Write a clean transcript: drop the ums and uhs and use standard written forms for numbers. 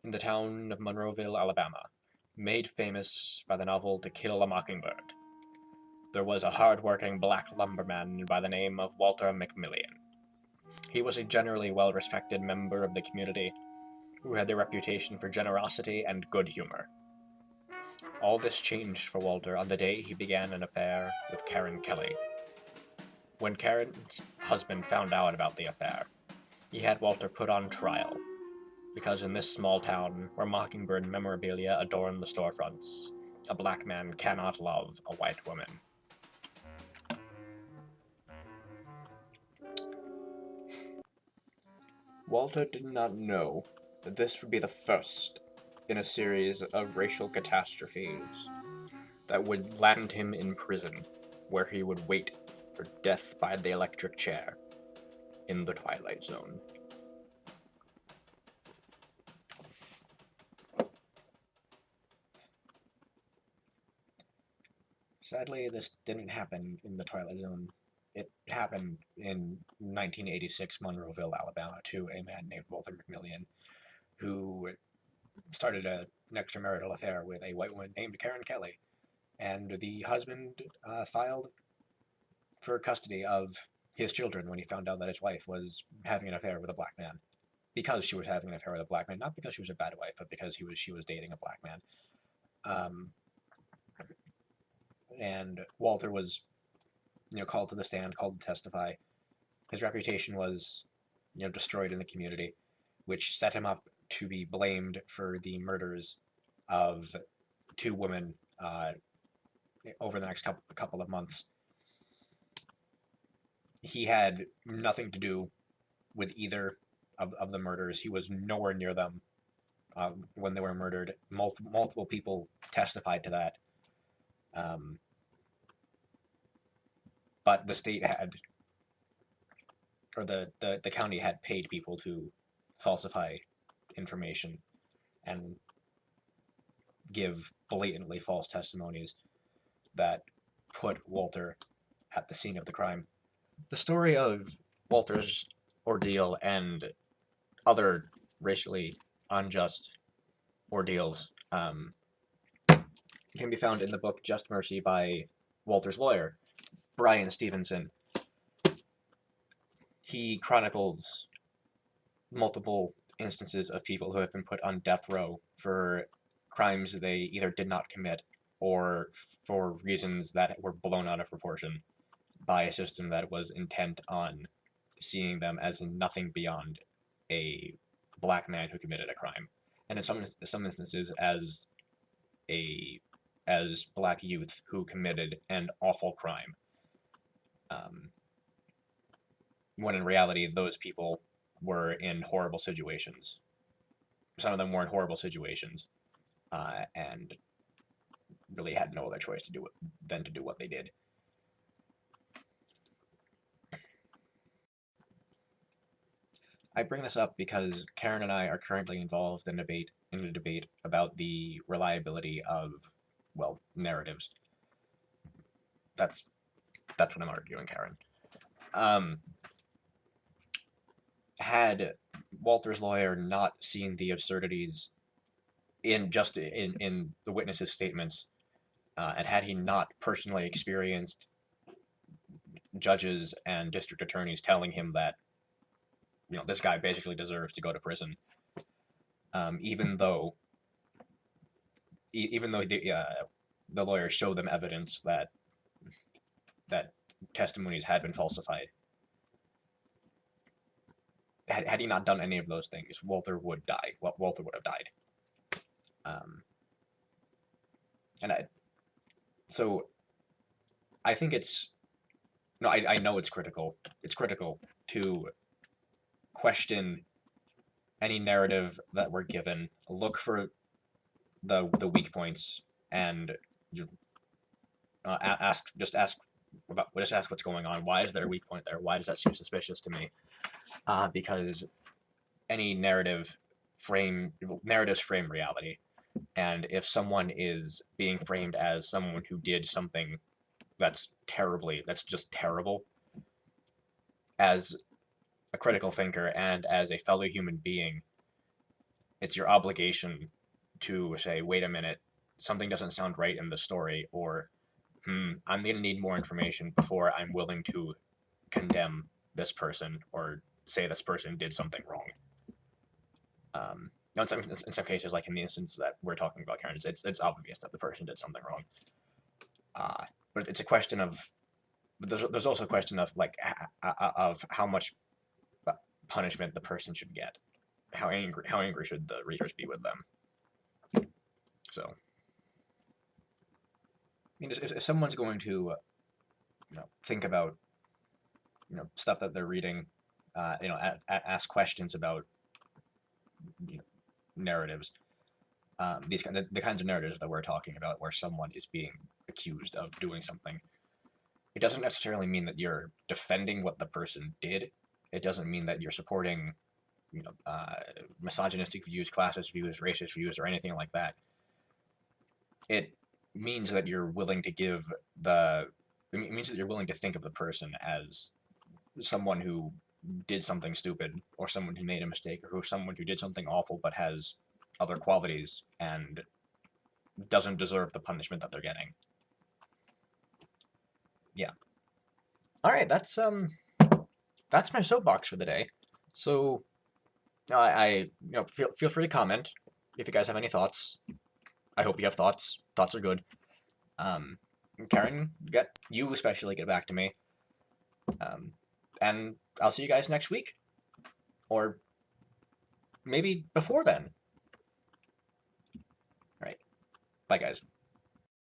in the town of Monroeville, Alabama, made famous by the novel To Kill a Mockingbird. There was a hard-working black lumberman by the name of Walter McMillian. He was a generally well-respected member of the community who had a reputation for generosity and good humor. All this changed for Walter on the day he began an affair with Karen Kelly. When Karen's husband found out about the affair, he had Walter put on trial, because in this small town where Mockingbird memorabilia adorn the storefronts, a black man cannot love a white woman. Walter did not know that this would be the first in a series of racial catastrophes that would land him in prison, where he would wait for death by the electric chair in the Twilight Zone. Sadly, this didn't happen in the Twilight Zone. It happened in 1986, Monroeville, Alabama, to a man named Walter McMillian, who started an extramarital affair with a white woman named Karen Kelly. And the husband filed for custody of his children when he found out that his wife was having an affair with a black man. Because she was having an affair with a black man, not because she was a bad wife, but because she was dating a black man. And Walter was, called to the stand, called to testify. His reputation was, destroyed in the community, which set him up to be blamed for the murders of two women over the next couple of months. He had nothing to do with either of the murders. He was nowhere near them when they were murdered. Multiple people testified to that. But the state had, or the county had paid people to falsify information and give blatantly false testimonies that put Walter at the scene of the crime. The story of Walter's ordeal and other racially unjust ordeals can be found in the book Just Mercy by Walter's lawyer, Brian Stevenson. He chronicles multiple instances of people who have been put on death row for crimes they either did not commit or for reasons that were blown out of proportion by a system that was intent on seeing them as nothing beyond a black man who committed a crime, and in some instances as black youth who committed an awful crime. When in reality, those people were in horrible situations. Some of them were in horrible situations, and really had no other choice than to do what they did. I bring this up because Karen and I are currently involved in a debate about the reliability of, narratives. That's what I'm arguing, Karen. Had Walter's lawyer not seen the absurdities in the witnesses' statements, and had he not personally experienced judges and district attorneys telling him that this guy basically deserves to go to prison, even though the lawyer showed them evidence that testimonies had been falsified. Had he not done any of those things, Walter would die. Walter would have died. So I think I know it's critical. It's critical to question any narrative that we're given, look for the weak points, and ask what's going on. Why is there a weak point there? Why does that seem suspicious to me? Because any narratives frame reality, and if someone is being framed as someone who did something that's just terrible, as a critical thinker and as a fellow human being, it's your obligation to say, wait a minute, something doesn't sound right in the story, or I'm going to need more information before I'm willing to condemn this person or say this person did something wrong. In some cases, like in the instance that we're talking about, Karen, it's obvious that the person did something wrong. But it's a question of, there's also a question of like of how much punishment the person should get. How angry should the readers be with them? So, I mean, if someone's going to, think about, stuff that they're reading, ask questions about, narratives. The kinds of narratives that we're talking about, where someone is being accused of doing something, it doesn't necessarily mean that you're defending what the person did. It doesn't mean that you're supporting, misogynistic views, classist views, racist views, or anything like that. It means that you're willing to it means that you're willing to think of the person as someone who did something stupid, or someone who made a mistake, or someone who did something awful but has other qualities and doesn't deserve the punishment that they're getting. Yeah. All right, that's my soapbox for the day. So I feel free to comment if you guys have any thoughts. I hope you have thoughts. Thoughts are good. Karen, you especially get back to me. And I'll see you guys next week, or maybe before then. All right, bye guys.